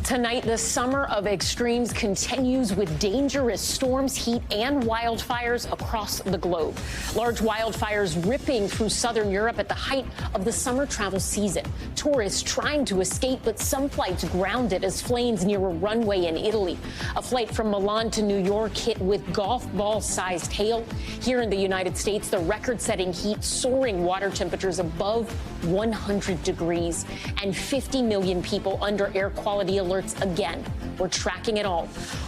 Tonight, the summer of extremes continues with dangerous storms, heat, and wildfires across the globe. Large wildfires ripping through southern Europe at the height of the summer travel season. Tourists trying to escape, but some flights grounded as flames near a runway in Italy. A flight from Milan to New York hit with golf ball-sized hail. Here in the United States, the record-setting heat, soaring water temperatures above 100 degrees, and 50 million people under air quality alerts again. We're tracking it all.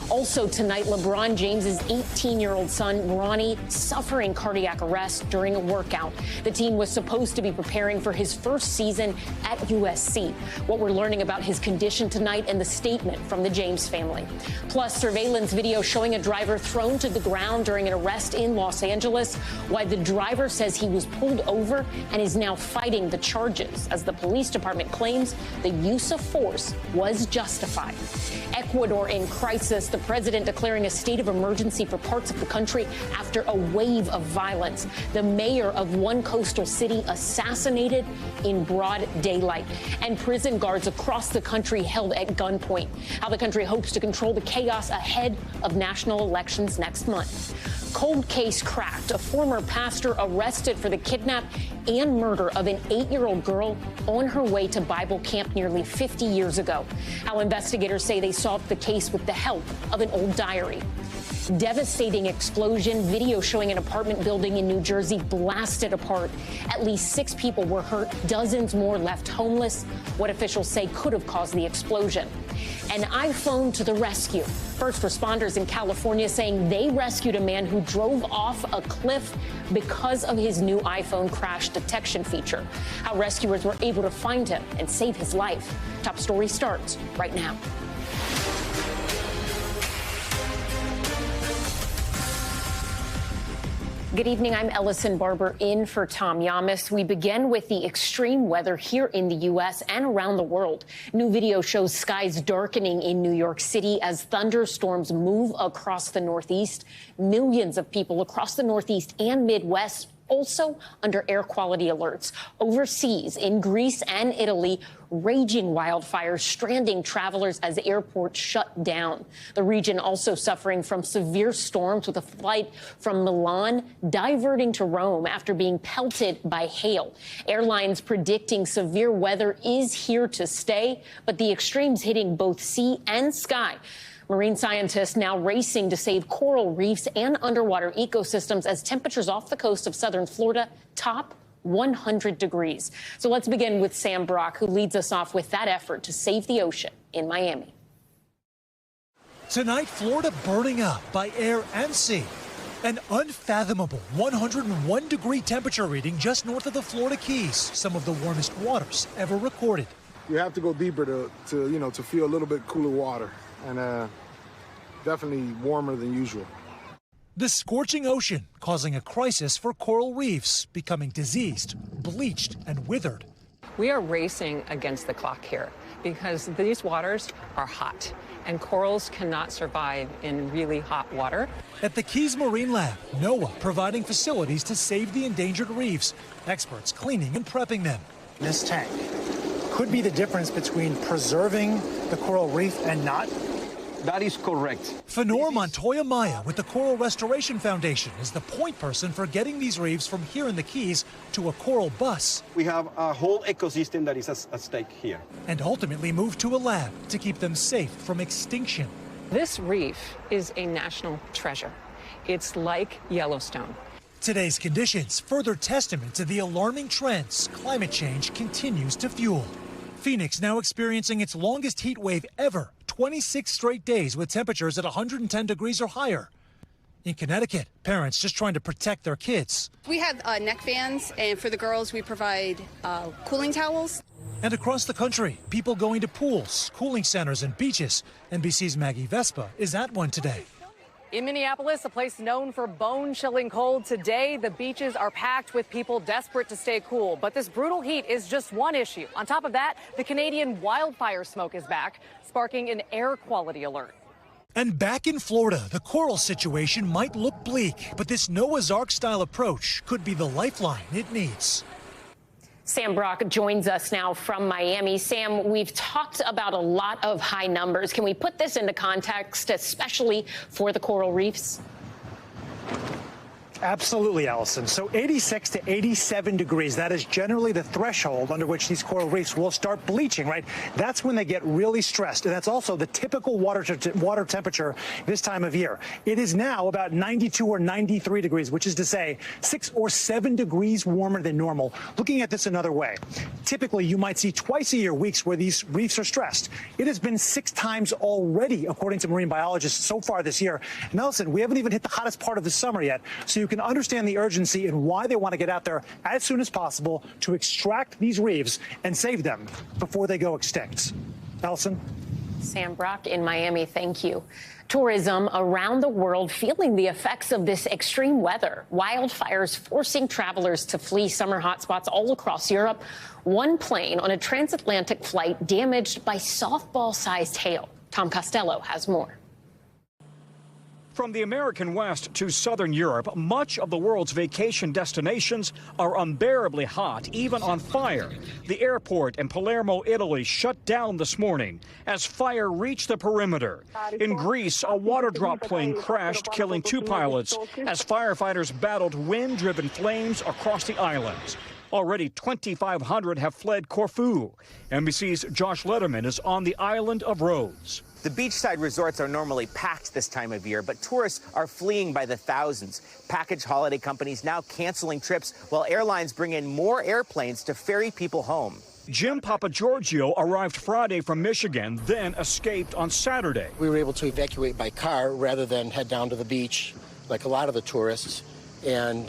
Also tonight, Bronny James' 18-year-old son, Bronny, suffering cardiac arrest during a workout. The teen was supposed to be preparing for his first season at USC. What we're learning about his condition tonight and the statement from the James family. Plus, surveillance video showing a driver thrown to the ground during an arrest in Los Angeles. Why the driver says he was pulled over and is now fighting the charges, as the police department claims the use of force was justified. Ecuador in crisis, the president declaring a state of emergency for parts of the country after a wave of violence. The mayor of one coastal city assassinated in broad daylight, and prison guards across the country held at gunpoint. How the country hopes to control the chaos ahead of national elections next month. Cold case cracked. A former pastor arrested for the kidnap and murder of an 8-year-old girl on her way to Bible camp nearly 50 years ago. How investigators say they solved the case with the help of an old diary. Devastating explosion. Video showing an apartment building in New Jersey blasted apart. At least 6 people were hurt, dozens more left homeless. What officials say could have caused the explosion. An iPhone to the rescue. First responders in California saying they rescued a man who drove off a cliff because of his new iPhone crash detection feature. How rescuers were able to find him and save his life. Top story starts right now. Good evening. I'm Ellison Barber in for Tom Llamas. We begin with the extreme weather here in the U.S. and around the world. New video shows skies darkening in New York City as thunderstorms move across the Northeast. Millions of people across the Northeast and Midwest also under air quality alerts. Overseas, in Greece and Italy, raging wildfires stranding travelers as airports shut down. The region also suffering from severe storms, with a flight from Milan diverting to Rome after being pelted by hail. Airlines predicting severe weather is here to stay, but the extremes hitting both sea and sky. Marine scientists now racing to save coral reefs and underwater ecosystems as temperatures off the coast of southern Florida top 100 degrees. So let's begin with Sam Brock, who leads us off with that effort to save the ocean in Miami. Tonight, Florida burning up by air and sea. An unfathomable 101-degree temperature reading just north of the Florida Keys, some of the warmest waters ever recorded. You have to go deeper to feel a little bit cooler water, and definitely warmer than usual. The scorching ocean causing a crisis for coral reefs, becoming diseased, bleached, and withered. We are racing against the clock here because these waters are hot, and corals cannot survive in really hot water. At the Keys Marine Lab, NOAA providing facilities to save the endangered reefs, experts cleaning and prepping them. This tank could be the difference between preserving the coral reef and not. That is correct. Fenor Montoya Maya with the Coral Restoration Foundation is the point person for getting these reefs from here in the Keys to a coral bus. We have a whole ecosystem that is at stake here. And ultimately moved to a lab to keep them safe from extinction. This reef is a national treasure. It's like Yellowstone. Today's conditions further testament to the alarming trends climate change continues to fuel. Phoenix now experiencing its longest heat wave ever, 26 straight days with temperatures at 110 degrees or higher. In Connecticut, parents just trying to protect their kids. We have neck fans, and for the girls, we provide cooling towels. And across the country, people going to pools, cooling centers, and beaches. NBC's Maggie Vespa is at one today. In Minneapolis, a place known for bone-chilling cold, today the beaches are packed with people desperate to stay cool. But this brutal heat is just one issue. On top of that, the Canadian wildfire smoke is back, sparking an air quality alert. And back in Florida, the coral situation might look bleak, but this Noah's Ark-style approach could be the lifeline it needs. Sam Brock joins us now from Miami. Sam, we've talked about a lot of high numbers. Can we put this into context, especially for the coral reefs? Absolutely, Allison. So 86 to 87 degrees, that is generally the threshold under which these coral reefs will start bleaching, right? That's when they get really stressed. And that's also the typical water temperature this time of year. It is now about 92 or 93 degrees, which is to say 6 or 7 degrees warmer than normal. Looking at this another way, typically you might see twice a year weeks where these reefs are stressed. It has been 6 times already, according to marine biologists, so far this year. And Allison, we haven't even hit the hottest part of the summer yet, so you can understand the urgency and why they want to get out there as soon as possible to extract these reefs and save them before they go extinct. Allison? Sam Brock in Miami, thank you. Tourism around the world feeling the effects of this extreme weather. Wildfires forcing travelers to flee summer hotspots all across Europe. One plane on a transatlantic flight damaged by softball-sized hail. Tom Costello has more. From the American West to southern Europe, much of the world's vacation destinations are unbearably hot, even on fire. The airport in Palermo, Italy, shut down this morning as fire reached the perimeter. In Greece, a water drop plane crashed, killing 2 pilots as firefighters battled wind-driven flames across the islands. Already 2,500 have fled Corfu. NBC's Josh Letterman is on the island of Rhodes. The beachside resorts are normally packed this time of year, but tourists are fleeing by the thousands. Package holiday companies now canceling trips while airlines bring in more airplanes to ferry people home. Jim Papagiorgio arrived Friday from Michigan, then escaped on Saturday. We were able to evacuate by car rather than head down to the beach like a lot of the tourists and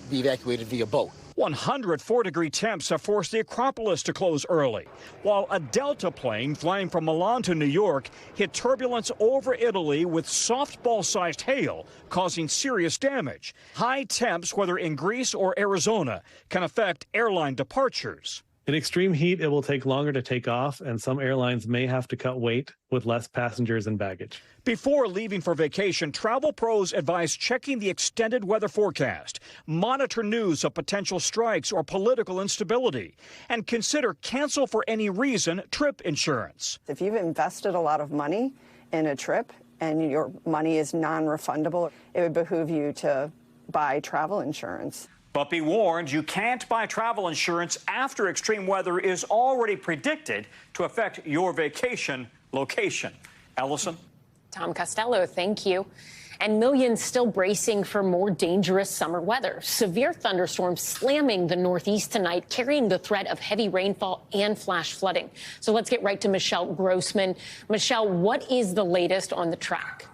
be evacuated via boat. 104-degree temps have forced the Acropolis to close early, while a Delta plane flying from Milan to New York hit turbulence over Italy with softball-sized hail, causing serious damage. High temps, whether in Greece or Arizona, can affect airline departures. In extreme heat, it will take longer to take off, and some airlines may have to cut weight with less passengers and baggage. Before leaving for vacation, travel pros advise checking the extended weather forecast, monitor news of potential strikes or political instability, and consider cancel for any reason trip insurance. If you've invested a lot of money in a trip and your money is non-refundable, it would behoove you to buy travel insurance. But be warned, you can't buy travel insurance after extreme weather is already predicted to affect your vacation location. Ellison? Tom Costello, thank you. And millions still bracing for more dangerous summer weather. Severe thunderstorms slamming the Northeast tonight, carrying the threat of heavy rainfall and flash flooding. So let's get right to Michelle Grossman. Michelle, what is the latest on the track?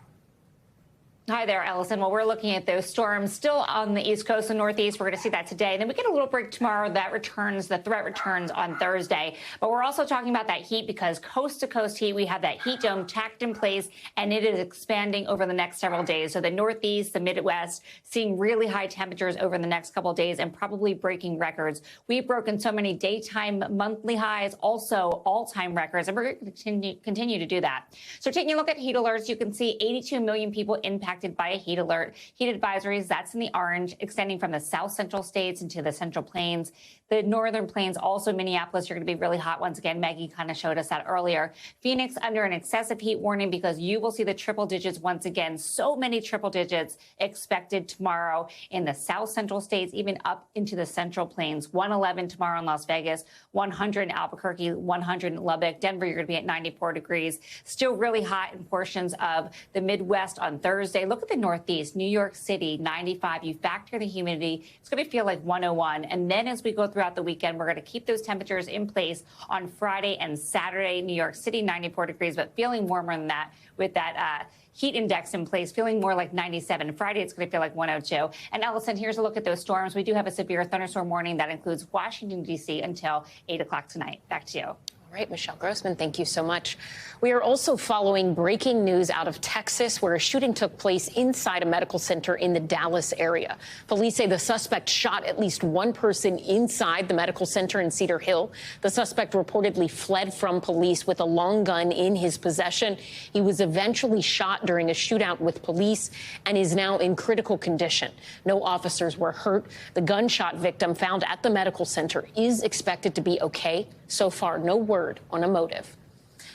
Hi there, Ellison. Well, we're looking at those storms still on the East Coast and Northeast. We're going to see that today. Then we get a little break tomorrow. That returns, the threat returns on Thursday. But we're also talking about that heat because coast-to-coast heat, we have that heat dome tacked in place, and it is expanding over the next several days. So the Northeast, the Midwest, seeing really high temperatures over the next couple of days and probably breaking records. We've broken so many daytime monthly highs, also all-time records, and we're going to continue to do that. So taking a look at heat alerts, you can see 82 million people impacted by a heat alert. Heat advisories, that's in the orange, extending from the south central states into the central plains. The northern plains, also Minneapolis, you're going to be really hot once again. Maggie kind of showed us that earlier. Phoenix under an excessive heat warning because you will see the triple digits once again. So many triple digits expected tomorrow in the south central states, even up into the central plains. 111 tomorrow in Las Vegas, 100 in Albuquerque, 100 in Lubbock. Denver, you're going to be at 94 degrees. Still really hot in portions of the Midwest on Thursday. Look at the Northeast, New York City, 95. You factor the humidity, it's going to feel like 101. And then as we go throughout the weekend, we're going to keep those temperatures in place on Friday and Saturday. New York City, 94 degrees, but feeling warmer than that with that heat index in place, feeling more like 97. Friday, it's going to feel like 102. And Ellison, here's a look at those storms. We do have a severe thunderstorm warning that includes Washington, D.C. until 8 o'clock tonight. Back to you. All right, Michelle Grossman, thank you so much. We are also following breaking news out of Texas, where a shooting took place inside a medical center in the Dallas area. Police say the suspect shot at least one person inside the medical center in Cedar Hill. The suspect reportedly fled from police with a long gun in his possession. He was eventually shot during a shootout with police and is now in critical condition. No officers were hurt. The gunshot victim found at the medical center is expected to be okay. So far, no word on a motive.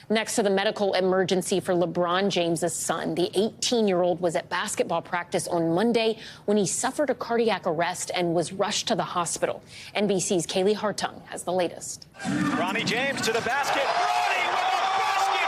Next to the medical emergency for LeBron James' son, the 18-year-old was at basketball practice on Monday when he suffered a cardiac arrest and was rushed to the hospital. NBC's Kaylee Hartung has the latest. Bronny James to the basket. Bronny with a basket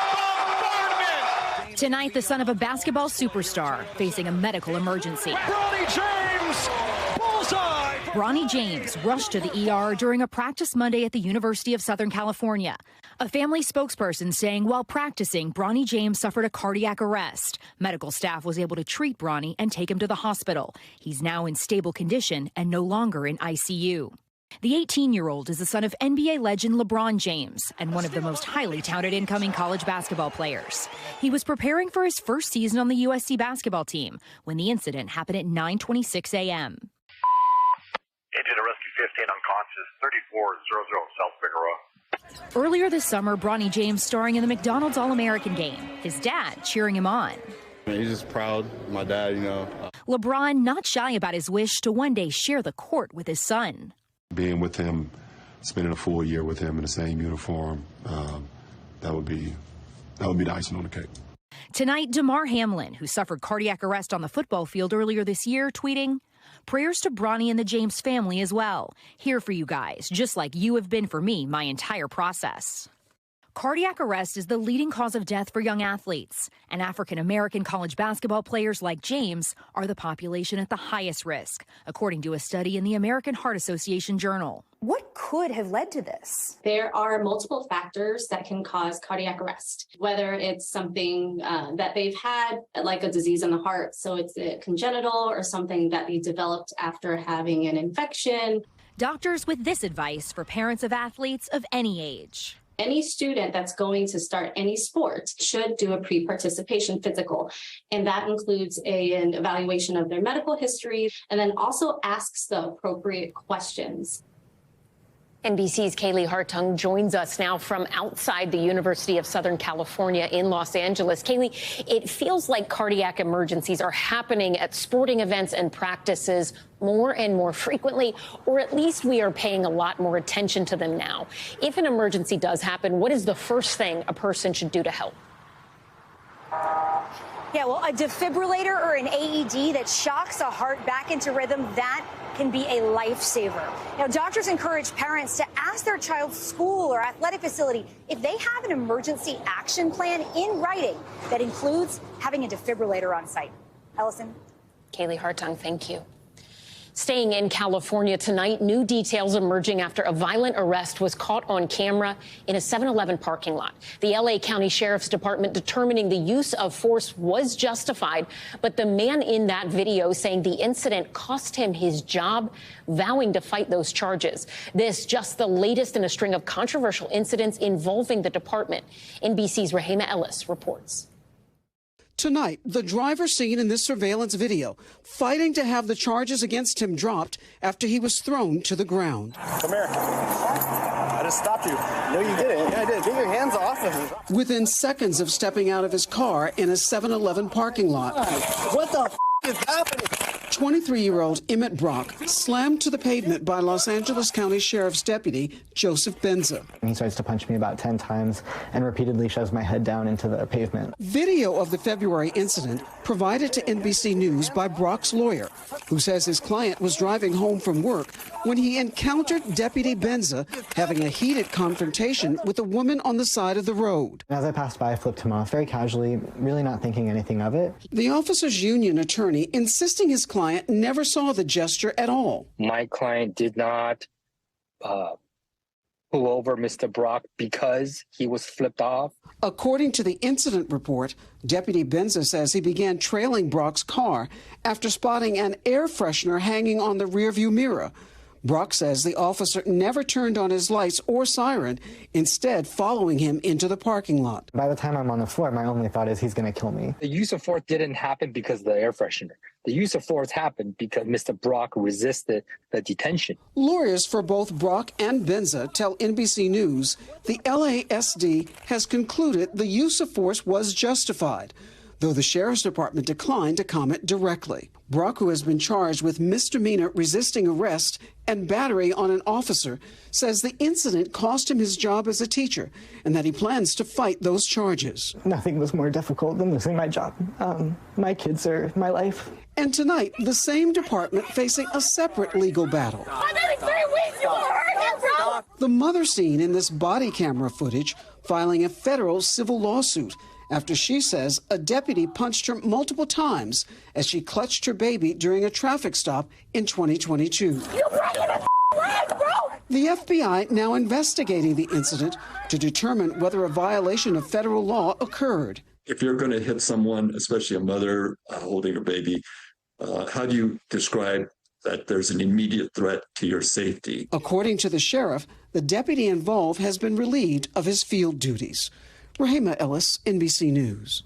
bombardment! Tonight, the son of a basketball superstar facing a medical emergency. Bronny James! Bullseye! Bronny James rushed to the ER during a practice Monday at the University of Southern California. A family spokesperson saying while practicing, Bronny James suffered a cardiac arrest. Medical staff was able to treat Bronny and take him to the hospital. He's now in stable condition and no longer in ICU. The 18-year-old is the son of NBA legend LeBron James and one of the most highly touted incoming college basketball players. He was preparing for his first season on the USC basketball team when the incident happened at 9:26 a.m. Agent of Rescue 15 unconscious, 3400 South Figueroa. Earlier this summer, Bronny James starring in the McDonald's All-American game, his dad cheering him on. He's just proud, my dad, you know. LeBron not shy about his wish to one day share the court with his son. Being with him, spending a full year with him in the same uniform, that would be the icing on the cake. Tonight, DeMar Hamlin, who suffered cardiac arrest on the football field earlier this year, tweeting, "Prayers to Bronny and the James family as well. Here for you guys, just like you have been for me my entire process." Cardiac arrest is the leading cause of death for young athletes, and African-American college basketball players like James are the population at the highest risk, according to a study in the American Heart Association Journal. What could have led to this? There are multiple factors that can cause cardiac arrest, whether it's something that they've had, like a disease in the heart, so it's a congenital, or something that they developed after having an infection. Doctors with this advice for parents of athletes of any age. Any student that's going to start any sport should do a pre-participation physical, and that includes an evaluation of their medical history, and then also asks the appropriate questions. NBC's Kaylee Hartung joins us now from outside the University of Southern California in Los Angeles. Kaylee, it feels like cardiac emergencies are happening at sporting events and practices more and more frequently, or at least we are paying a lot more attention to them now. If an emergency does happen, what is the first thing a person should do to help? Yeah, well, a defibrillator or an AED that shocks a heart back into rhythm, that can be a lifesaver. Now, doctors encourage parents to ask their child's school or athletic facility if they have an emergency action plan in writing that includes having a defibrillator on site. Ellison? Kaylee Hartung, thank you. Staying in California tonight, new details emerging after a violent arrest was caught on camera in a 7-Eleven parking lot. The L.A. County Sheriff's Department determining the use of force was justified, but the man in that video saying the incident cost him his job, vowing to fight those charges. This just the latest in a string of controversial incidents involving the department. NBC's Rahema Ellis reports. Tonight, the driver seen in this surveillance video fighting to have the charges against him dropped after he was thrown to the ground. Come here. I just stopped you. No, you didn't. Yeah, I did. Get your hands off of me. Within seconds of stepping out of his car in a 7-Eleven parking lot. What the is happening? 23-year-old Emmett Brock slammed to the pavement by Los Angeles County Sheriff's Deputy Joseph Benza. He starts to punch me about 10 times and repeatedly shoves my head down into the pavement. Video of the February incident provided to NBC News by Brock's lawyer, who says his client was driving home from work when he encountered Deputy Benza having a heated confrontation with a woman on the side of the road. As I passed by, I flipped him off very casually, really not thinking anything of it. The officer's union attorney insisting his client never saw the gesture at all. My client did not pull over Mr. Brock because he was flipped off. According to the incident report, Deputy Benza says he began trailing Brock's car after spotting an air freshener hanging on the rearview mirror. Brock says the officer never turned on his lights or siren, instead following him into the parking lot. By the time I'm on the floor, my only thought is he's going to kill me. The use of force didn't happen because of the air freshener. The use of force happened because Mr. Brock resisted the detention. Lawyers for both Brock and Benza tell NBC News the LASD has concluded the use of force was justified, though the Sheriff's Department declined to comment directly. Brock, who has been charged with misdemeanor resisting arrest and battery on an officer, says the incident cost him his job as a teacher and that he plans to fight those charges. Nothing was more difficult than losing my job. My kids are my life. And tonight, the same department facing a separate legal battle. I'm every 3 weeks, you will hurt him, bro! The mother seen in this body camera footage filing a federal civil lawsuit after she says a deputy punched her multiple times as she clutched her baby during a traffic stop in 2022. You breaking the leg, bro! The FBI now investigating the incident to determine whether a violation of federal law occurred. If you're going to hit someone, especially a mother holding her baby, how do you describe that there's an immediate threat to your safety? According to the sheriff, the deputy involved has been relieved of his field duties. Rahima Ellis, NBC News.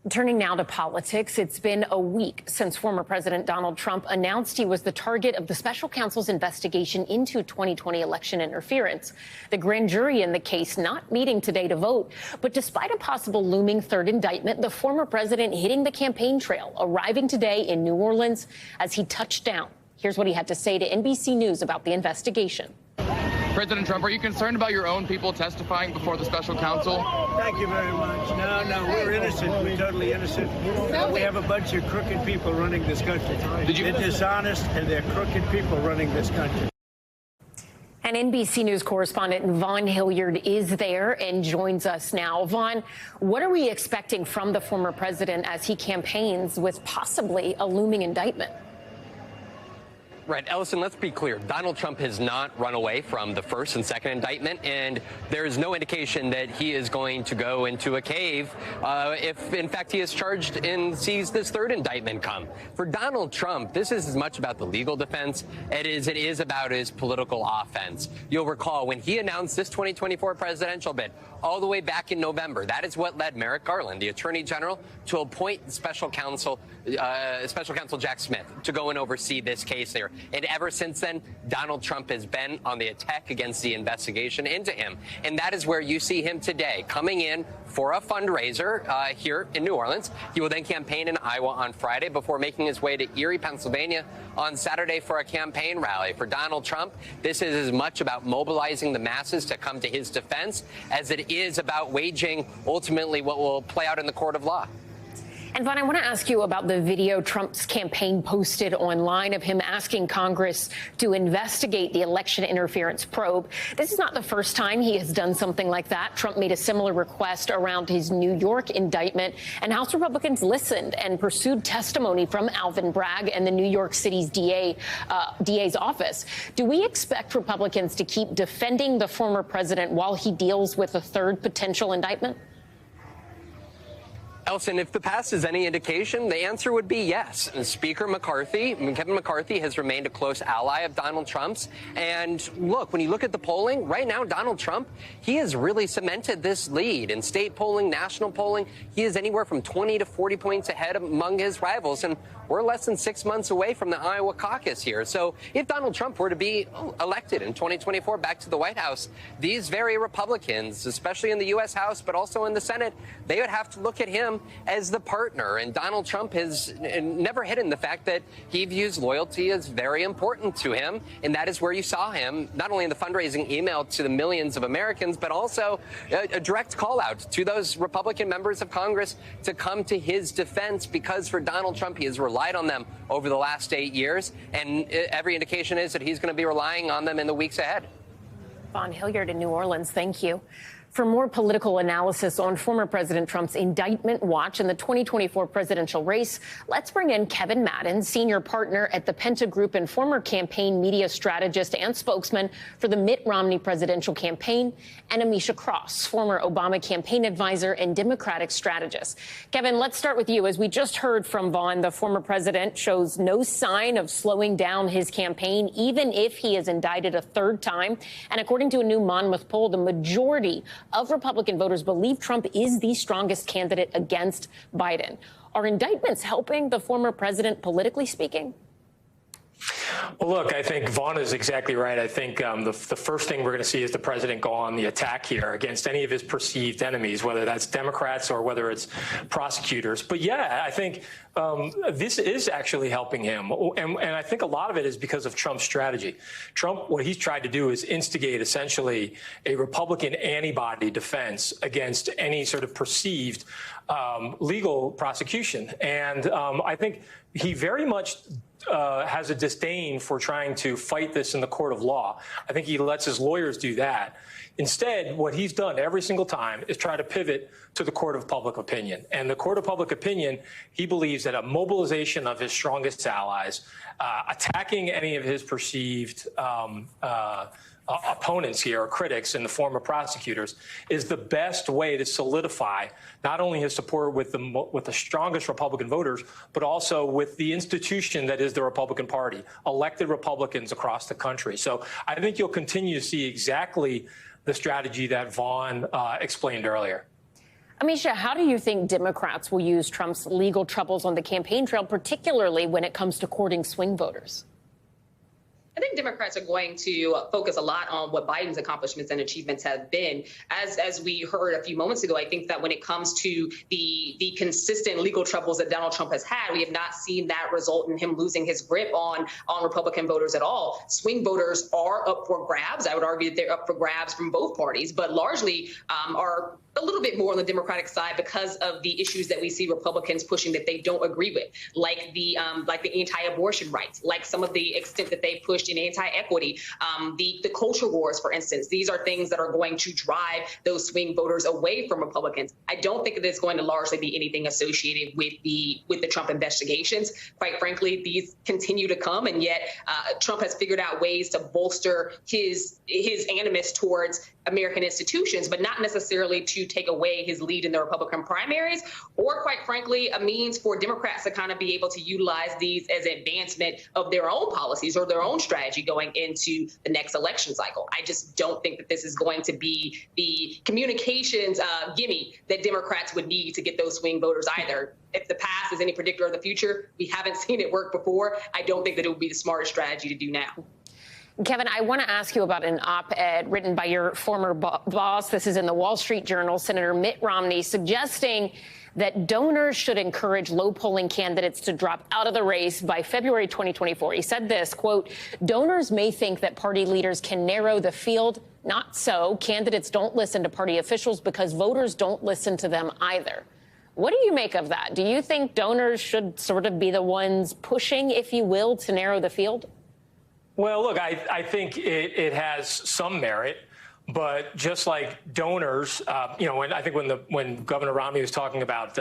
Turning now to politics, it's been a week since former President Donald Trump announced he was the target of the special counsel's investigation into 2020 election interference. The grand jury in the case not meeting today to vote. But despite a possible looming third indictment, the former president hitting the campaign trail, arriving today in New Orleans as he touched down. Here's what he had to say to NBC News about the investigation. President Trump, are you concerned about your own people testifying before the special counsel? Thank you very much. No, we're innocent. We're totally innocent. We have a bunch of crooked people running this country. They're dishonest, and they're crooked people running this country. And NBC News correspondent Vaughn Hilliard is there and joins us now. Vaughn, what are we expecting from the former president as he campaigns with possibly a looming indictment? Right, Ellison, let's be clear. Donald Trump has not run away from the first and second indictment, and there is no indication that he is going to go into a cave if, in fact, he is charged and sees this third indictment come. For Donald Trump, this is as much about the legal defense as it is about his political offense. You'll recall when he announced this 2024 presidential bid all the way back in November, that is what led Merrick Garland, the Attorney General, to appoint Special Counsel Jack Smith to go and oversee this case there. And ever since then, Donald Trump has been on the attack against the investigation into him. And that is where you see him today, coming in for a fundraiser here in New Orleans. He will then campaign in Iowa on Friday before making his way to Erie, Pennsylvania on Saturday for a campaign rally. For Donald Trump, this is as much about mobilizing the masses to come to his defense as it is about waging ultimately what will play out in the court of law. And Vaughn, I want to ask you about the video Trump's campaign posted online of him asking Congress to investigate the election interference probe. This is not the first time he has done something like that. Trump made a similar request around his New York indictment, and House Republicans listened and pursued testimony from Alvin Bragg and the New York City's DA's office. Do we expect Republicans to keep defending the former president while he deals with a third potential indictment? Elson, if the past is any indication, the answer would be yes. Speaker Kevin McCarthy has remained a close ally of Donald Trump's. And look, when you look at the polling, right now, Donald Trump, he has really cemented this lead. In state polling, national polling, he is anywhere from 20 to 40 points ahead among his rivals. And we're less than 6 months away from the Iowa caucus here. So if Donald Trump were to be elected in 2024 back to the White House, these very Republicans, especially in the U.S. House, but also in the Senate, they would have to look at him as the partner. And Donald Trump has never hidden the fact that he views loyalty as very important to him. And that is where you saw him, not only in the fundraising email to the millions of Americans, but also a direct call out to those Republican members of Congress to come to his defense, because for Donald Trump, he has relied on them over the last 8 years. And every indication is that he's going to be relying on them in the weeks ahead. Vaughn Hilliard in New Orleans, thank you. For more political analysis on former President Trump's indictment watch in the 2024 presidential race, let's bring in Kevin Madden, senior partner at the Penta Group and former campaign media strategist and spokesman for the Mitt Romney presidential campaign, and Amisha Cross, former Obama campaign advisor and Democratic strategist. Kevin, let's start with you. As we just heard from Vaughn, the former president shows no sign of slowing down his campaign, even if he is indicted a third time. And according to a new Monmouth poll, the majority of Republican voters believe Trump is the strongest candidate against Biden. Are indictments helping the former president, politically speaking? Well, look, I think Vaughn is exactly right. I think the first thing we're going to see is the president go on the attack here against any of his perceived enemies, whether that's Democrats or whether it's prosecutors. But yeah, I think this is actually helping him. And I think a lot of it is because of Trump's strategy. Trump, what he's tried to do is instigate essentially a Republican antibody defense against any sort of perceived legal prosecution. And I think he very much has a disdain for trying to fight this in the court of law. I think he lets his lawyers do that. Instead, what he's done every single time is try to pivot to the court of public opinion. And the court of public opinion, he believes that a mobilization of his strongest allies, attacking any of his perceived opponents here, or critics in the form of prosecutors, is the best way to solidify not only his support with the strongest Republican voters, but also with the institution that is the Republican Party, elected Republicans across the country. So I think you'll continue to see exactly the strategy that Vaughn explained earlier. Amisha, how do you think Democrats will use Trump's legal troubles on the campaign trail, particularly when it comes to courting swing voters? I think Democrats are going to focus a lot on what Biden's accomplishments and achievements have been. As we heard a few moments ago, I think that when it comes to the consistent legal troubles that Donald Trump has had, we have not seen that result in him losing his grip on Republican voters at all. Swing voters are up for grabs. I would argue that they're up for grabs from both parties, but largely are a little bit more on the Democratic side because of the issues that we see Republicans pushing that they don't agree with, like the anti-abortion rights, like some of the extent that they pushed in anti-equity, the culture wars, for instance. These are things that are going to drive those swing voters away from Republicans. I don't think that it's going to largely be anything associated with the Trump investigations. Quite frankly, these continue to come, and yet Trump has figured out ways to bolster his animus towards American institutions, but not necessarily to take away his lead in the Republican primaries, or quite frankly, a means for Democrats to kind of be able to utilize these as advancement of their own policies or their own strategy going into the next election cycle. I just don't think that this is going to be the communications gimme that Democrats would need to get those swing voters either. If the past is any predictor of the future, we haven't seen it work before. I don't think that it would be the smartest strategy to do now. Kevin, I want to ask you about an op-ed written by your former boss. This is in the Wall Street Journal. Senator Mitt Romney suggesting that donors should encourage low-polling candidates to drop out of the race by February 2024. He said this, quote, "Donors may think that party leaders can narrow the field. Not so. Candidates don't listen to party officials because voters don't listen to them either." What do you make of that? Do you think donors should sort of be the ones pushing, if you will, to narrow the field? Well, look, I think it has some merit, but just like donors, and I think when Governor Romney was talking about,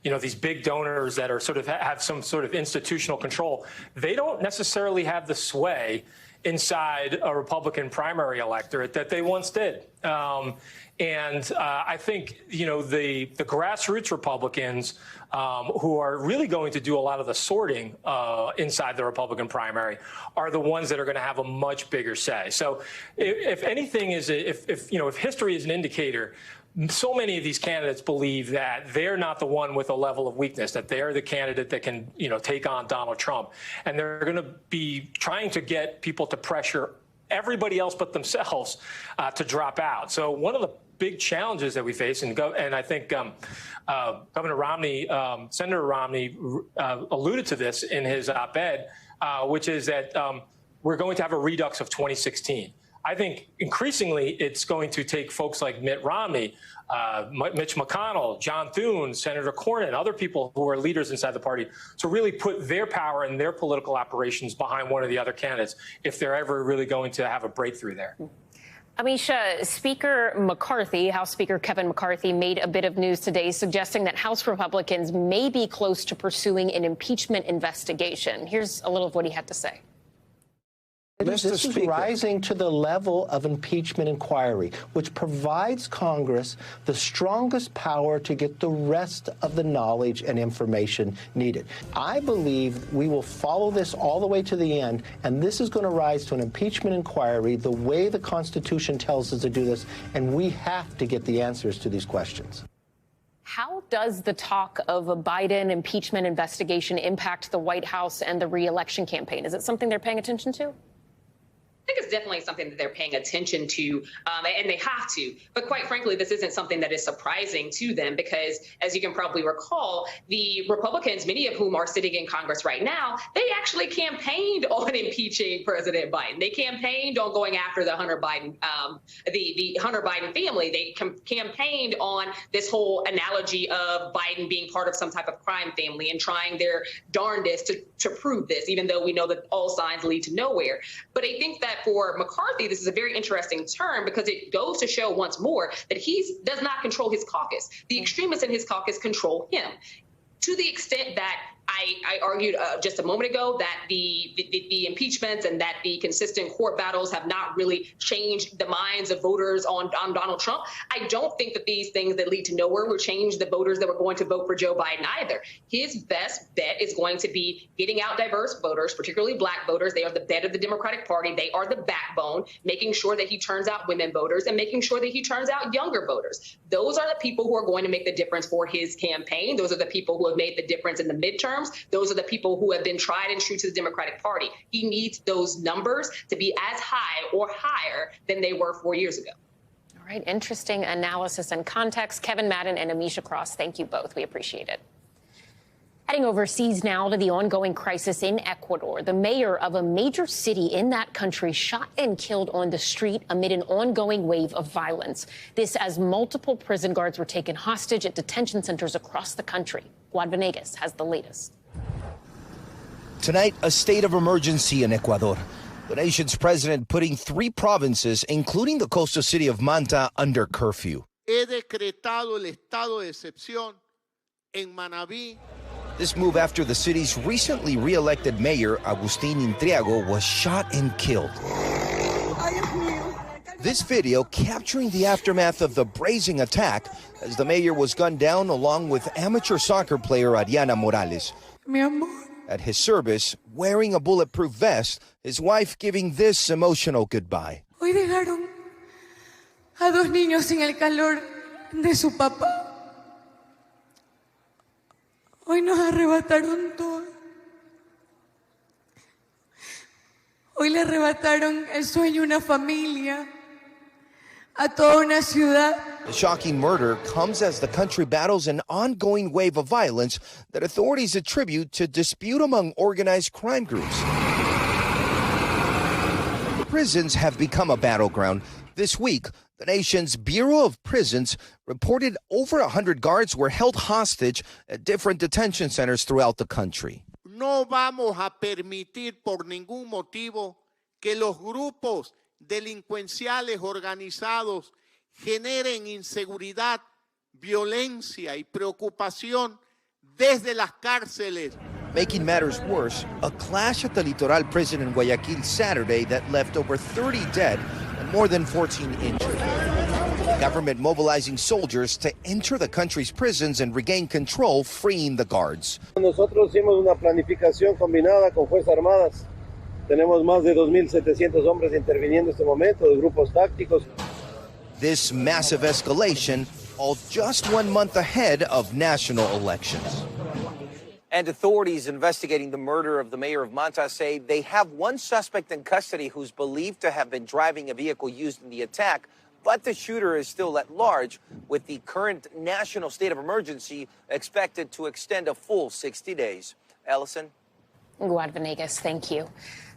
these big donors that are sort of have some sort of institutional control, they don't necessarily have the sway inside a Republican primary electorate that they once did. I think, the grassroots Republicans who are really going to do a lot of the sorting inside the Republican primary are the ones that are going to have a much bigger say. So if anything if history is an indicator, so many of these candidates believe that they're not the one with a level of weakness, that they're the candidate that can, take on Donald Trump. And they're going to be trying to get people to pressure everybody else but themselves to drop out. So one of the big challenges that we face, and I think Governor Romney, Senator Romney alluded to this in his op-ed, which is that we're going to have a redux of 2016. I think increasingly it's going to take folks like Mitt Romney, Mitch McConnell, John Thune, Senator Cornyn, other people who are leaders inside the party to really put their power and their political operations behind one of the other candidates if they're ever really going to have a breakthrough there. Amisha, Speaker McCarthy, House Speaker Kevin McCarthy, made a bit of news today suggesting that House Republicans may be close to pursuing an impeachment investigation. Here's a little of what he had to say. This is rising to the level of impeachment inquiry, which provides Congress the strongest power to get the rest of the knowledge and information needed. I believe we will follow this all the way to the end, and this is going to rise to an impeachment inquiry the way the Constitution tells us to do this, and we have to get the answers to these questions. How does the talk of a Biden impeachment investigation impact the White House and the re-election campaign? Is it something they're paying attention to? I think it's definitely something that they're paying attention to, and they have to. But quite frankly, this isn't something that is surprising to them because, as you can probably recall, the Republicans, many of whom are sitting in Congress right now, they actually campaigned on impeaching President Biden. They campaigned on going after the Hunter Biden, the Hunter Biden family. They campaigned on this whole analogy of Biden being part of some type of crime family and trying their darndest to prove this, even though we know that all signs lead to nowhere. But I think that for McCarthy, this is a very interesting term because it goes to show once more that he does not control his caucus. The extremists in his caucus control him. To the extent that I argued just a moment ago that the impeachments and that the consistent court battles have not really changed the minds of voters on Donald Trump. I don't think that these things that lead to nowhere will change the voters that were going to vote for Joe Biden either. His best bet is going to be getting out diverse voters, particularly black voters. They are the bed of the Democratic Party. They are the backbone, making sure that he turns out women voters and making sure that he turns out younger voters. Those are the people who are going to make the difference for his campaign. Those are the people who have made the difference in the midterms. Those are the people who have been tried and true to the Democratic Party. He needs those numbers to be as high or higher than they were 4 years ago. All right. Interesting analysis and context. Kevin Madden and Amisha Cross, thank you both. We appreciate it. Heading overseas now to the ongoing crisis in Ecuador. The mayor of a major city in that country shot and killed on the street amid an ongoing wave of violence. This as multiple prison guards were taken hostage at detention centers across the country. Juan Venegas has the latest. Tonight, a state of emergency in Ecuador. The nation's president putting 3 provinces, including the coastal city of Manta, under curfew. He decretado el estado de excepción en Manabí. This move after the city's recently re-elected mayor, Agustín Intriago, was shot and killed. This video capturing the aftermath of the brazen attack as the mayor was gunned down along with amateur soccer player Ariana Morales. Mi amor. At his service, wearing a bulletproof vest, his wife giving this emotional goodbye. Hoy dejaron a 2 niños en el calor de su papá. Hoy nos arrebataron todo. Hoy le arrebataron el sueño a una familia, a toda una ciudad. The shocking murder comes as the country battles an ongoing wave of violence that authorities attribute to dispute among organized crime groups. Prisons have become a battleground. This week, the nation's Bureau of Prisons reported over 100 guards were held hostage at different detention centers throughout the country. No vamos a permitir por ningún motivo que los grupos delincuenciales organizados generen inseguridad, violencia y preocupación desde las cárceles. Making matters worse, a clash at the Litoral prison in Guayaquil Saturday that left over 30 dead and more than 14 injured. The government mobilizing soldiers to enter the country's prisons and regain control, freeing the guards. Nosotros hicimos una planificación combinada con Fuerzas Armadas. Tenemos más de 2,700 hombres interviniendo en este momento de grupos tácticos. This massive escalation, all just 1 month ahead of national elections. And authorities investigating the murder of the mayor of Manta say they have one suspect in custody who's believed to have been driving a vehicle used in the attack, but the shooter is still at large, with the current national state of emergency expected to extend a full 60 days. Ellison? Juan Venegas, thank you.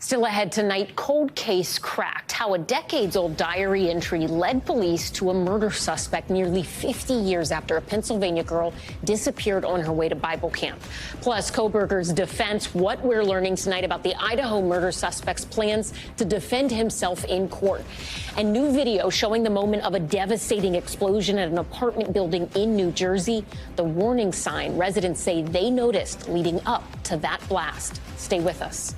Still ahead tonight, cold case cracked. How a decades-old diary entry led police to a murder suspect nearly 50 years after a Pennsylvania girl disappeared on her way to Bible camp. Plus, Kohberger's defense, what we're learning tonight about the Idaho murder suspect's plans to defend himself in court. And new video showing the moment of a devastating explosion at an apartment building in New Jersey. The warning sign residents say they noticed leading up to that blast. Stay with us.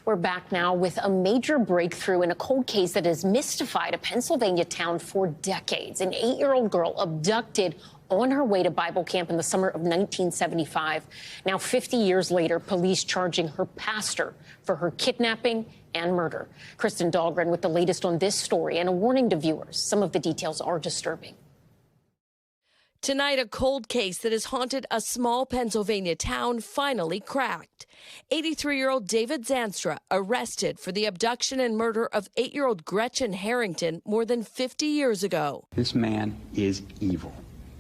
We're back now with a major breakthrough in a cold case that has mystified a Pennsylvania town for decades. An 8-year-old girl abducted on her way to Bible camp in the summer of 1975. Now, 50 years later, police charging her pastor for her kidnapping and murder. Kristen Dahlgren with the latest on this story and a warning to viewers. Some of the details are disturbing. Tonight, a cold case that has haunted a small Pennsylvania town finally cracked. 83-year-old David Zanstra arrested for the abduction and murder of 8-year-old Gretchen Harrington more than 50 years ago. This man is evil.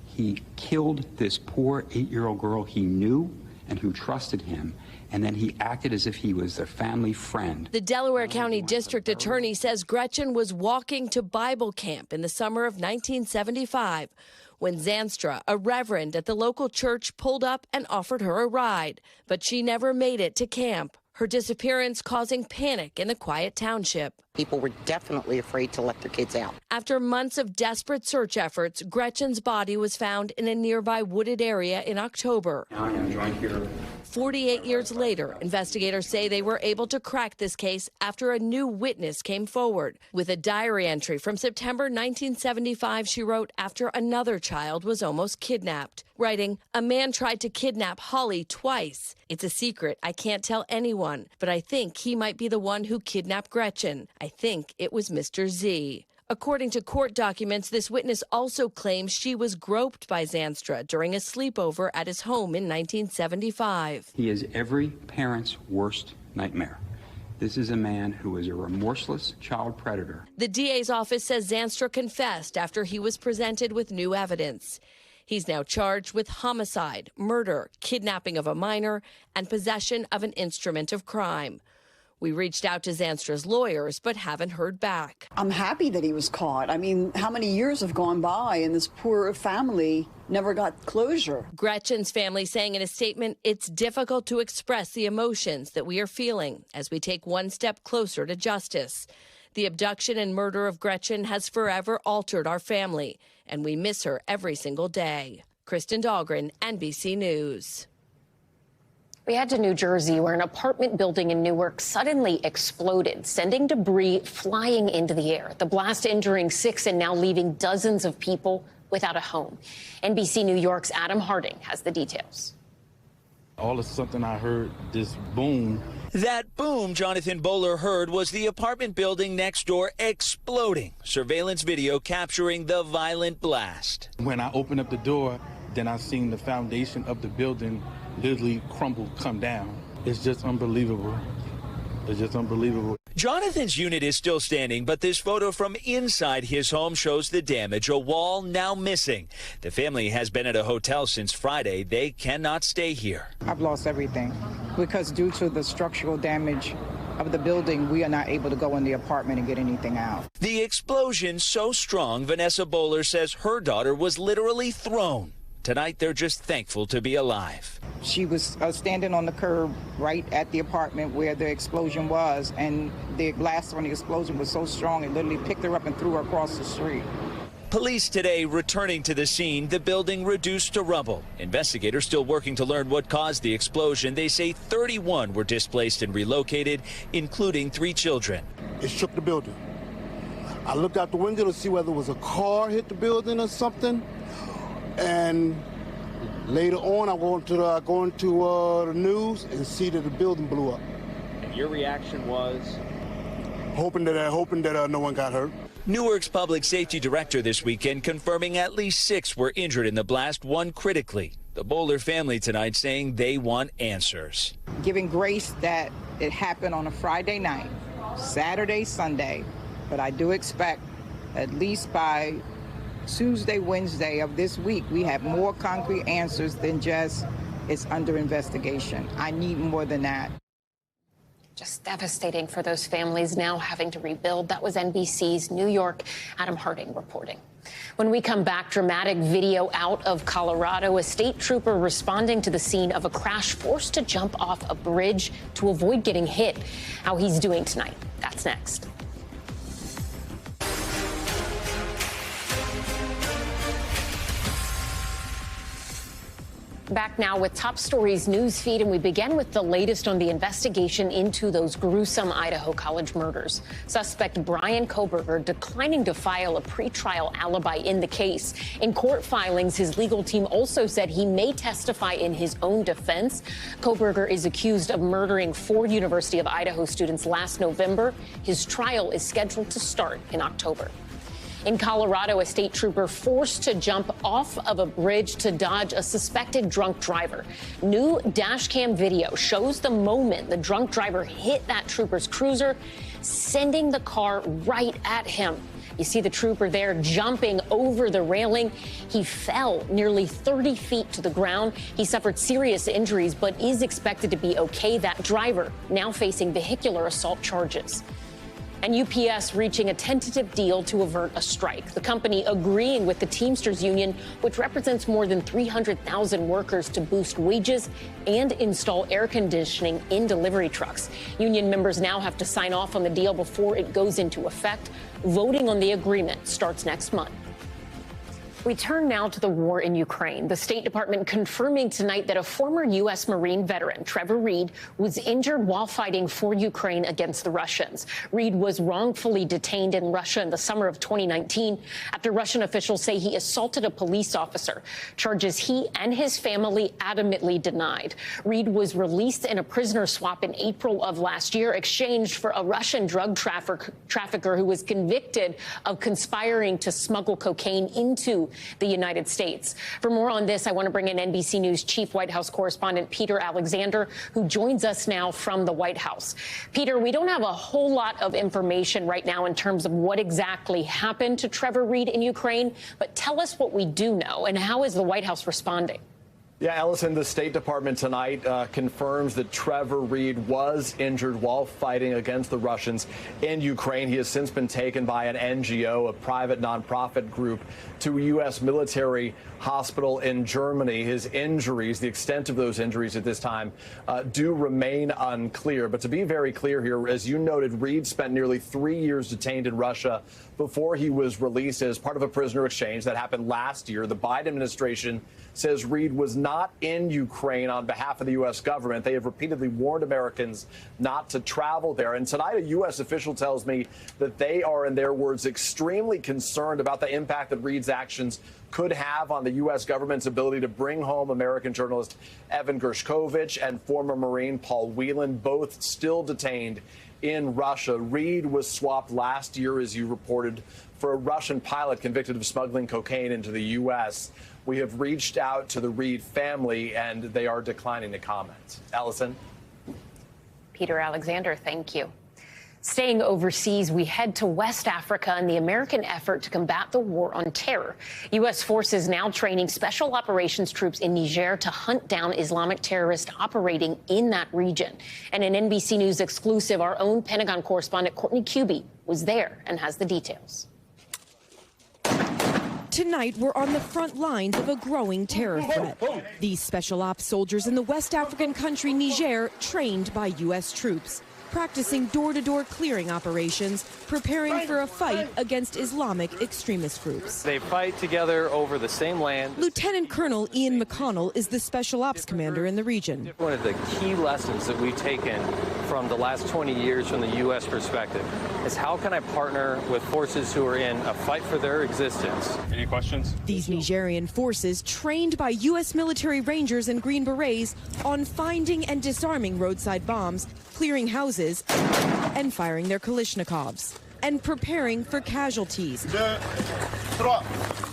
He killed this poor 8-year-old girl he knew and who trusted him, and then he acted as if he was their family friend. The Delaware County District Attorney says Gretchen was walking to Bible camp in the summer of 1975 when Zanstra, a reverend at the local church, pulled up and offered her a ride. But she never made it to camp, her disappearance causing panic in the quiet township. People were definitely afraid to let their kids out. After months of desperate search efforts, Gretchen's body was found in a nearby wooded area in October. I am joined here. 48 years later, investigators say they were able to crack this case after a new witness came forward. With a diary entry from September 1975, she wrote after another child was almost kidnapped, writing, "A man tried to kidnap Holly twice. It's a secret. I can't tell anyone, but I think he might be the one who kidnapped Gretchen. I think it was Mr. Z." According to court documents, this witness also claims she was groped by Zanstra during a sleepover at his home in 1975. He is every parent's worst nightmare. This is a man who is a remorseless child predator. The DA's office says Zanstra confessed after he was presented with new evidence. He's now charged with homicide, murder, kidnapping of a minor, and possession of an instrument of crime. We reached out to Zanstra's lawyers, but haven't heard back. I'm happy that he was caught. I mean, how many years have gone by and this poor family never got closure? Gretchen's family saying in a statement, it's difficult to express the emotions that we are feeling as we take one step closer to justice. The abduction and murder of Gretchen has forever altered our family, and we miss her every single day. Kristen Dahlgren, NBC News. We head to New Jersey, where an apartment building in Newark suddenly exploded, sending debris flying into the air. The blast injuring 6 and now leaving dozens of people without a home. NBC New York's Adam Harding has the details. All of something I heard, this boom. That boom Jonathan Bowler heard was the apartment building next door exploding. Surveillance video capturing the violent blast. When I opened up the door, then I seen the foundation of the building literally crumble, come down. It's just unbelievable. It's just unbelievable. Jonathan's unit is still standing, but this photo from inside his home shows the damage, a wall now missing. The family has been at a hotel since Friday. They cannot stay here. I've lost everything because due to the structural damage of the building, we are not able to go in the apartment and get anything out. The explosion so strong, Vanessa Bowler says her daughter was literally thrown. Tonight, they're just thankful to be alive. She was standing on the curb right at the apartment where the explosion was, and the blast from the explosion was so strong it literally picked her up and threw her across the street. Police today returning to the scene, the building reduced to rubble. Investigators still working to learn what caused the explosion. They say 31 were displaced and relocated, including 3 children. It shook the building. I looked out the window to see whether it was a car hit the building or something. And later on, I go into the news and see that the building blew up. And your reaction was? Hoping that no one got hurt. Newark's public safety director this weekend confirming at least 6 were injured in the blast, 1 critically. The Bowler family tonight saying they want answers. Giving grace that it happened on a Friday night, Saturday, Sunday, but I do expect at least by Tuesday, Wednesday of this week, we have more concrete answers than just It's under investigation. I need more than that. Just devastating for those families now having to rebuild. That was NBC's New York, Adam Harding reporting. When we come back, dramatic video out of Colorado. A state trooper responding to the scene of a crash forced to jump off a bridge to avoid getting hit. How he's doing tonight. That's next. Back now with Top Stories news feed, and we begin with the latest on the investigation into those gruesome Idaho College murders. Suspect Bryan Kohberger declining to file a pretrial alibi in the case. In court filings, his legal team also said he may testify in his own defense. Kohberger is accused of murdering 4 University of Idaho students last November. His trial is scheduled to start in October. In Colorado, a state trooper forced to jump off of a bridge to dodge a suspected drunk driver. New dash cam video shows the moment the drunk driver hit that trooper's cruiser, sending the car right at him. You see the trooper there jumping over the railing. He fell nearly 30 feet to the ground. He suffered serious injuries, but is expected to be okay. That driver now facing vehicular assault charges. And UPS reaching a tentative deal to avert a strike. The company agreeing with the Teamsters Union, which represents more than 300,000 workers, to boost wages and install air conditioning in delivery trucks. Union members now have to sign off on the deal before it goes into effect. Voting on the agreement starts next month. We turn now to the war in Ukraine. The State Department confirming tonight that a former U.S. Marine veteran, Trevor Reed, was injured while fighting for Ukraine against the Russians. Reed was wrongfully detained in Russia in the summer of 2019 after Russian officials say he assaulted a police officer, charges he and his family adamantly denied. Reed was released in a prisoner swap in April of last year, exchanged for a Russian drug trafficker who was convicted of conspiring to smuggle cocaine into the United States. For more on this, I want to bring in NBC News Chief White House correspondent Peter Alexander, who joins us now from the White House. Peter, we don't have a whole lot of information right now in terms of what exactly happened to Trevor Reed in Ukraine, but tell us what we do know and how is the White House responding? Yeah, Ellison, the State Department tonight confirms that Trevor Reed was injured while fighting against the Russians in Ukraine. He has since been taken by an NGO, a private nonprofit group, to a U.S. military hospital in Germany. His injuries, the extent of those injuries at this time, do remain unclear. But to be very clear here, as you noted, Reed spent nearly 3 years detained in Russia before he was released as part of a prisoner exchange that happened last year. The Biden administration says Reed was not in Ukraine on behalf of the U.S. government. They have repeatedly warned Americans not to travel there. And tonight, a U.S. official tells me that they are, in their words, extremely concerned about the impact that Reed's actions could have on the U.S. government's ability to bring home American journalist Evan Gershkovich and former Marine Paul Whelan, both still detained in Russia. Reed was swapped last year, as you reported, for a Russian pilot convicted of smuggling cocaine into the U.S. We have reached out to the Reed family, and they are declining to comment. Allison? Peter Alexander, thank you. Staying overseas, we head to West Africa in the American effort to combat the war on terror. U.S. forces now training special operations troops in Niger to hunt down Islamic terrorists operating in that region. And an NBC News exclusive, our own Pentagon correspondent Courtney Cubie was there and has the details. Tonight, we're on the front lines of a growing terror threat. These special ops soldiers in the West African country Niger, trained by U.S. troops, practicing door-to-door clearing operations, preparing for a fight against Islamic extremist groups. They fight together over the same land. Lieutenant Colonel Ian McConnell is the special ops commander in the region. One of the key lessons that we've taken from the last 20 years from the U.S. perspective is how can I partner with forces who are in a fight for their existence? Any questions? These Nigerian forces, trained by U.S. military rangers and Green Berets on finding and disarming roadside bombs, clearing houses, and firing their Kalashnikovs, and preparing for casualties,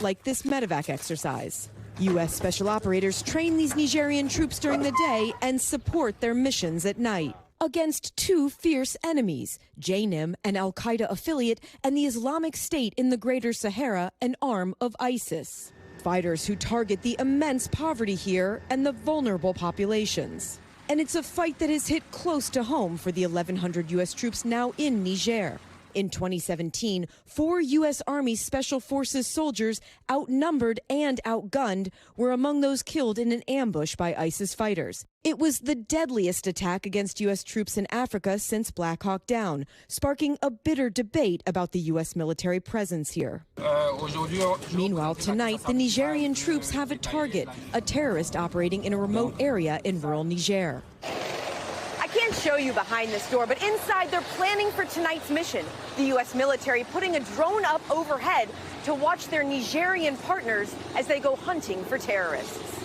like this medevac exercise. U.S. special operators train these Nigerian troops during the day and support their missions at night against two fierce enemies, JNIM, an al-Qaeda affiliate, and the Islamic State in the Greater Sahara, an arm of ISIS. Fighters who target the immense poverty here and the vulnerable populations. And it's a fight that has hit close to home for the 1,100 U.S. troops now in Niger. In 2017, 4 U.S. Army Special Forces soldiers, outnumbered and outgunned, were among those killed in an ambush by ISIS fighters. It was the deadliest attack against U.S. troops in Africa since Black Hawk Down, sparking a bitter debate about the U.S. military presence here. Meanwhile, tonight, the Nigerian troops have a target, a terrorist operating in a remote area in rural Niger. I can't show you behind this door, but inside they're planning for tonight's mission. The U.S. military putting a drone up overhead to watch their Nigerian partners as they go hunting for terrorists.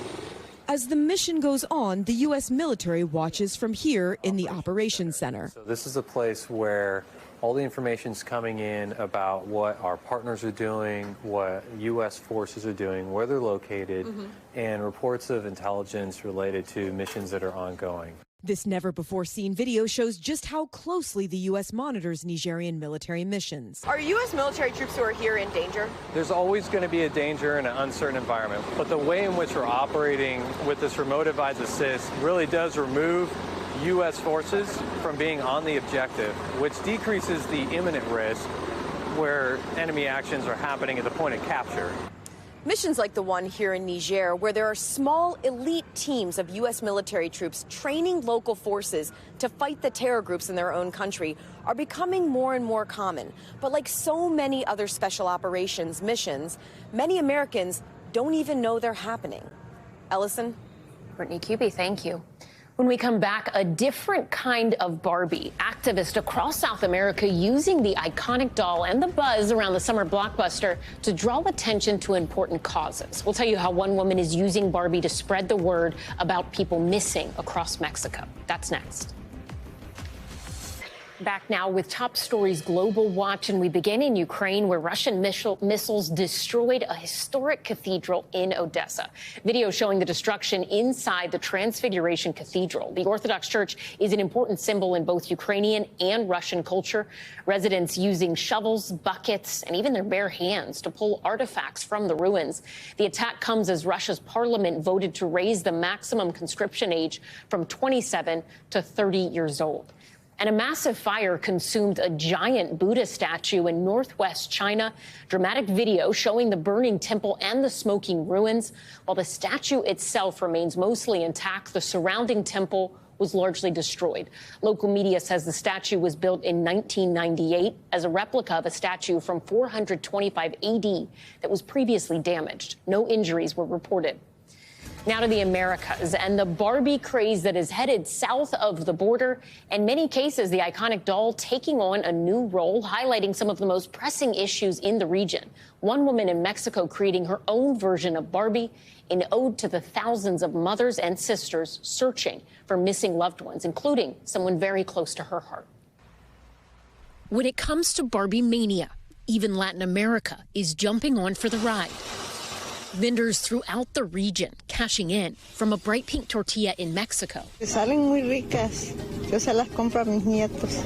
As the mission goes on, the U.S. military watches from here in the Operations Center. So this is a place where all the information's coming in about what our partners are doing, what U.S. forces are doing, where they're located, and reports of intelligence related to missions that are ongoing. This never-before-seen video shows just how closely the U.S. monitors Nigerian military missions. Are U.S. military troops who are here in danger? There's always going to be a danger in an uncertain environment, but the way in which we're operating with this remote advised assist really does remove U.S. forces from being on the objective, which decreases the imminent risk where enemy actions are happening at the point of capture. Missions like the one here in Niger, where there are small elite teams of U.S. military troops training local forces to fight the terror groups in their own country, are becoming more and more common. But like so many other special operations missions, many Americans don't even know they're happening. Ellison? Brittany Kuby, thank you. When we come back, a different kind of Barbie. Activists across South America using the iconic doll and the buzz around the summer blockbuster to draw attention to important causes. We'll tell you how one woman is using Barbie to spread the word about people missing across Mexico. That's next. Back now with Top Stories Global Watch, and we begin in Ukraine, where Russian missiles destroyed a historic cathedral in Odessa. Video showing the destruction inside the Transfiguration Cathedral. The Orthodox Church is an important symbol in both Ukrainian and Russian culture. Residents using shovels, buckets, and even their bare hands to pull artifacts from the ruins. The attack comes as Russia's parliament voted to raise the maximum conscription age from 27 to 30 years old. And a massive fire consumed a giant Buddha statue in northwest China. Dramatic video showing the burning temple and the smoking ruins. While the statue itself remains mostly intact, the surrounding temple was largely destroyed. Local media says the statue was built in 1998 as a replica of a statue from 425 AD that was previously damaged. No injuries were reported. Now to the Americas and the Barbie craze that is headed south of the border. In many cases, the iconic doll taking on a new role, highlighting some of the most pressing issues in the region. One woman in Mexico creating her own version of Barbie, an ode to the thousands of mothers and sisters searching for missing loved ones, including someone very close to her heart. When it comes to Barbie mania, even Latin America is jumping on for the ride. Vendors throughout the region cashing in from a bright pink tortilla in Mexico Salen muy ricas. Yo se las compro a mis nietos.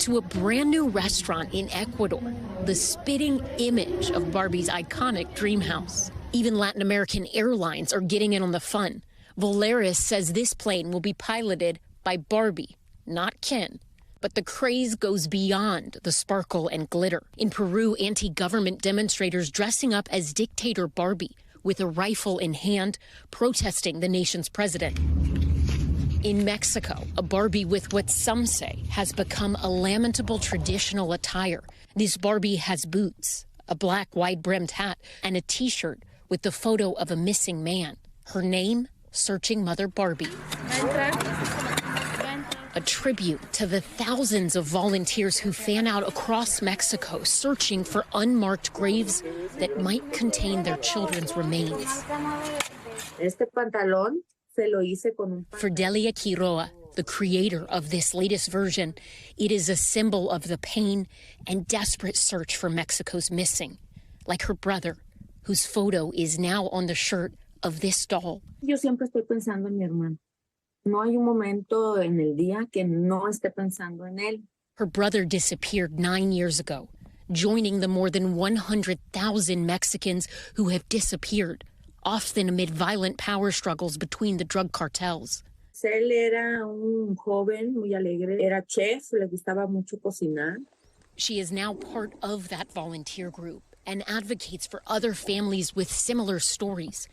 to a brand new restaurant in Ecuador, the spitting image of Barbie's iconic dream house. Even Latin American airlines are getting in on the fun. Volaris says this plane will be piloted by Barbie, not Ken. But the craze goes beyond the sparkle and glitter. In Peru, anti-government demonstrators dressing up as dictator Barbie with a rifle in hand, protesting the nation's president. In Mexico, a Barbie with what some say has become a lamentable traditional attire. This Barbie has boots, a black wide-brimmed hat, and a T-shirt with the photo of a missing man. Her name, Searching Mother Barbie. A tribute to the thousands of volunteers who fan out across Mexico searching for unmarked graves that might contain their children's remains. For Delia Quiroa, the creator of this latest version, it is a symbol of the pain and desperate search for Mexico's missing, like her brother, whose photo is now on the shirt of this doll. Yo siempre estoy pensando en mi hermano. No hay un momento en el día que no esté pensando en él. Her brother disappeared 9 years ago. joining the more than 100,000 Mexicans who have disappeared, often amid violent power struggles between the drug cartels. Él era un joven muy alegre, era chef, le gustaba mucho cocinar. She is now part of that volunteer group and advocates for other families with similar stories.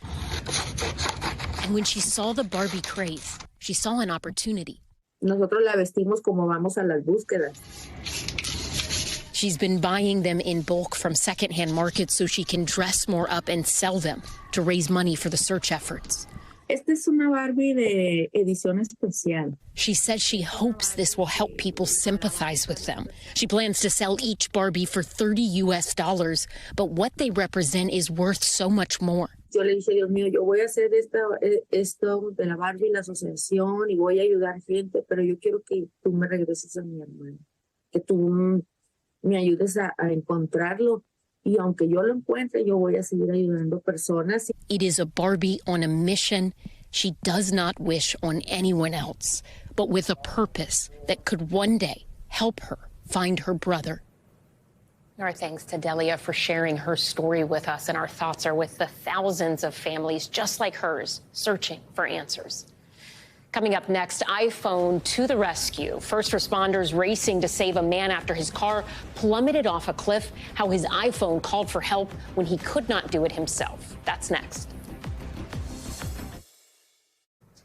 And when she saw the Barbie craze, she saw an opportunity. Nosotros la vestimos como vamos a las búsquedas. She's been buying them in bulk from secondhand markets so she can dress more up and sell them to raise money for the search efforts. Esta es una Barbie de edición especial. She says she hopes this will help people sympathize with them. She plans to sell each Barbie for $30, but what they represent is worth so much more. Yo le dije, Dios mío, yo voy a hacer esto de la Barbie, la asociación, y voy a ayudar gente, pero yo quiero que tú me regreses a mi hermano, que tú me ayudes a encontrarlo. Y aunque yo lo encuentre, yo voy a seguir ayudando personas. It is a Barbie on a mission she does not wish on anyone else, but with a purpose that could one day help her find her brother. Our thanks to Delia for sharing her story with us, and our thoughts are with the thousands of families just like hers searching for answers. Coming up next, iPhone to the rescue. First responders racing to save a man after his car plummeted off a cliff, how his iPhone called for help when he could not do it himself. That's next.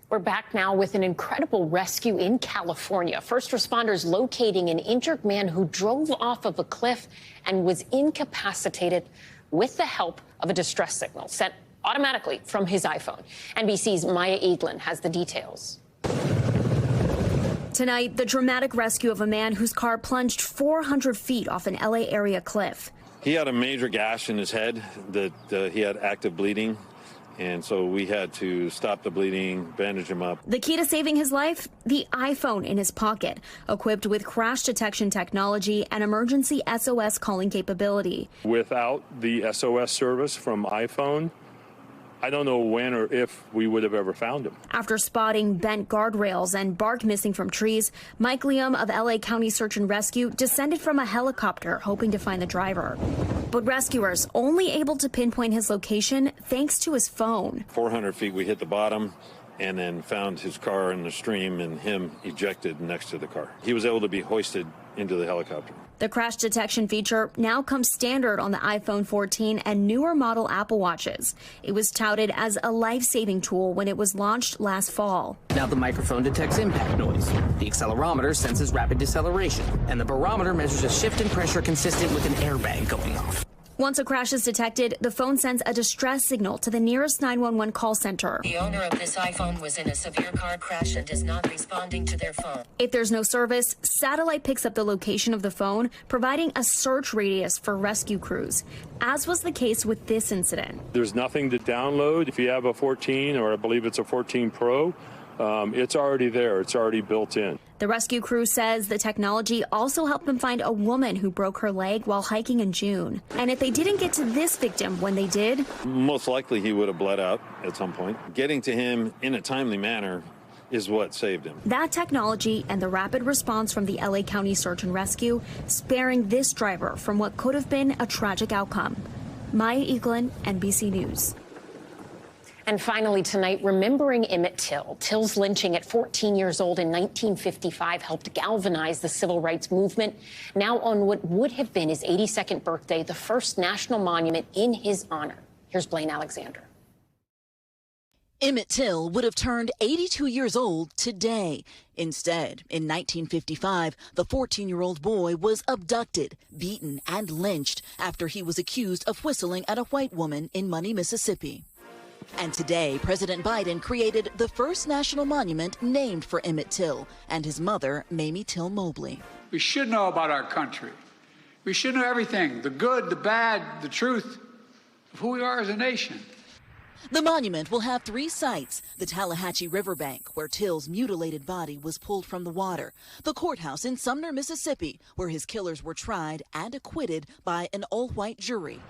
We're back now with an incredible rescue in California. First responders locating an injured man who drove off of a cliff and was incapacitated with the help of a distress signal sent automatically from his iPhone. NBC's Maya Eaglin has the details. Tonight, the dramatic rescue of a man whose car plunged 400 feet off an LA area cliff. He had a major gash in his head that he had active bleeding. And so we had to stop the bleeding, bandage him up. The key to saving his life? The iPhone in his pocket, equipped with crash detection technology and emergency SOS calling capability. Without the SOS service from iPhone, I don't know when or if we would have ever found him. After spotting bent guardrails and bark missing from trees, Mike Liam of LA County Search and Rescue descended from a helicopter hoping to find the driver. But rescuers only able to pinpoint his location thanks to his phone. 400 feet, we hit the bottom and then found his car in the stream and him ejected next to the car. He was able to be hoisted into the helicopter. The crash detection feature now comes standard on the iPhone 14 and newer model Apple Watches. It was touted as a life-saving tool when it was launched last fall. Now the microphone detects impact noise. The accelerometer senses rapid deceleration, and the barometer measures a shift in pressure consistent with an airbag going off. Once a crash is detected, the phone sends a distress signal to the nearest 911 call center. The owner of this iPhone was in a severe car crash and is not responding to their phone. If there's no service, satellite picks up the location of the phone, providing a search radius for rescue crews, as was the case with this incident. There's nothing to download. If you have a 14, or I believe it's a 14 Pro, it's already there. It's already built in. The rescue crew says the technology also helped them find a woman who broke her leg while hiking in June. And if they didn't get to this victim when they did, most likely he would have bled out at some point. Getting to him in a timely manner is what saved him. That technology and the rapid response from the LA County Search and Rescue sparing this driver from what could have been a tragic outcome. Maya Eaglin, NBC News. And finally tonight, remembering Emmett Till. Till's lynching at 14 years old in 1955 helped galvanize the civil rights movement. Now on what would have been his 82nd birthday, the first national monument in his honor. Here's Blaine Alexander. Emmett Till would have turned 82 years old today. Instead, in 1955, the 14-year-old boy was abducted, beaten, and lynched after he was accused of whistling at a white woman in Money, Mississippi. And today, President Biden created the first national monument named for Emmett Till and his mother, Mamie Till Mobley. We should know about our country. We should know everything, the good, the bad, the truth of who we are as a nation. The monument will have 3 sites: the Tallahatchie Riverbank, where Till's mutilated body was pulled from the water, the courthouse in Sumner, Mississippi, where his killers were tried and acquitted by an all-white jury,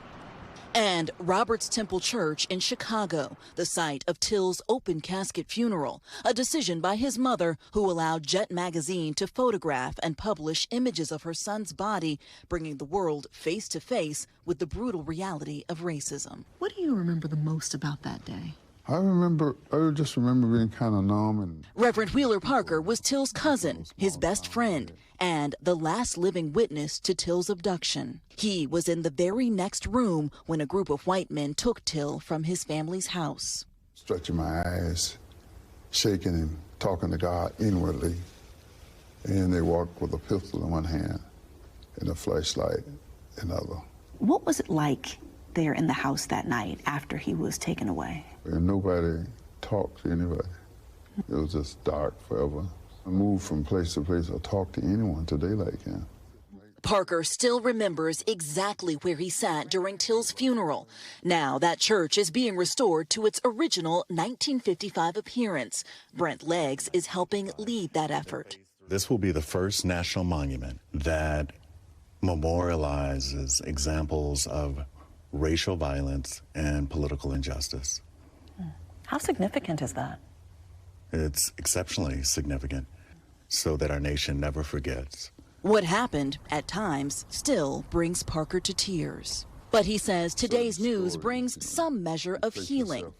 And Robert's Temple Church in Chicago, the site of Till's open casket funeral, a decision by his mother who allowed Jet magazine to photograph and publish images of her son's body, bringing the world face to face with the brutal reality of racism. What do you remember the most about that day? I just remember being kind of numb. Reverend Wheeler Parker was Till's cousin, his best friend, and the last living witness to Till's abduction. He was in the very next room when a group of white men took Till from his family's house. Stretching my eyes, shaking and talking to God inwardly. And they walked with a pistol in one hand and a flashlight in the other. What was it like there in the house that night after he was taken away? And nobody talked to anybody. It was just dark forever. I moved from place to place or talked to anyone till daylight came. Parker still remembers exactly where he sat during Till's funeral. Now that church is being restored to its original 1955 appearance. Brent Leggs is helping lead that effort. This will be the first national monument that memorializes examples of racial violence and political injustice. How significant is that? It's exceptionally significant so that our nation never forgets. What happened, at times, still brings Parker to tears. But he says today's news brings some measure of healing.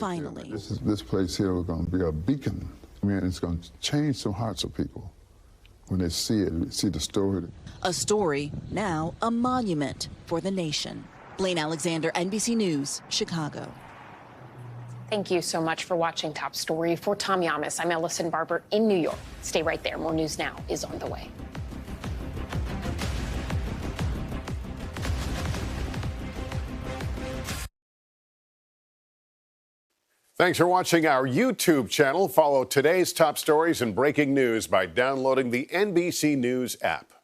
Finally. This place here is going to be a beacon. I mean, it's going to change some hearts of people when they see it, see the story. A story, now a monument for the nation. Blaine Alexander, NBC News, Chicago. Thank you so much for watching Top Story. For Tom Llamas, I'm Ellison Barber in New York. Stay right there. More news now is on the way. Thanks for watching our YouTube channel. Follow today's top stories and breaking news by downloading the NBC News app.